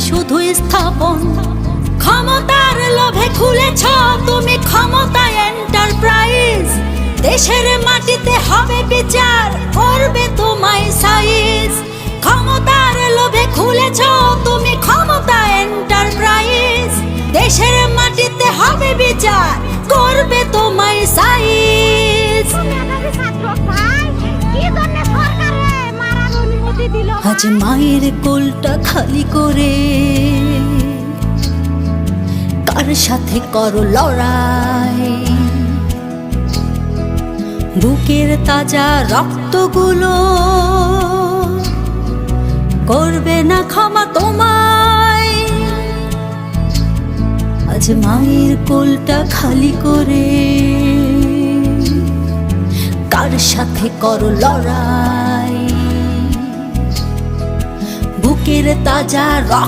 শুধু স্থাপন। ক্ষমতার লোভে খুলেছ তুমি ক্ষমতা এন্টারপ্রাইজ। দেশের মাটিতে হবে বিচার, করবে তোমায় সাইজ। ক্ষমতার লোভে খুলেছ তুমি ক্ষমতা এন্টারপ্রাইজ। দেশের মাটিতে হবে বিচার, করবে তোমায় সাইজ। আজ মায়ের কোলটা খালি করে কার সাথে করো লড়াই? বুকের তাজা রক্তগুলো করবে না ক্ষমা তোমায়। আজ মায়ের কোলটা খালি করে কার সাথে করো লড়াই? বুকের তাজা রক্ত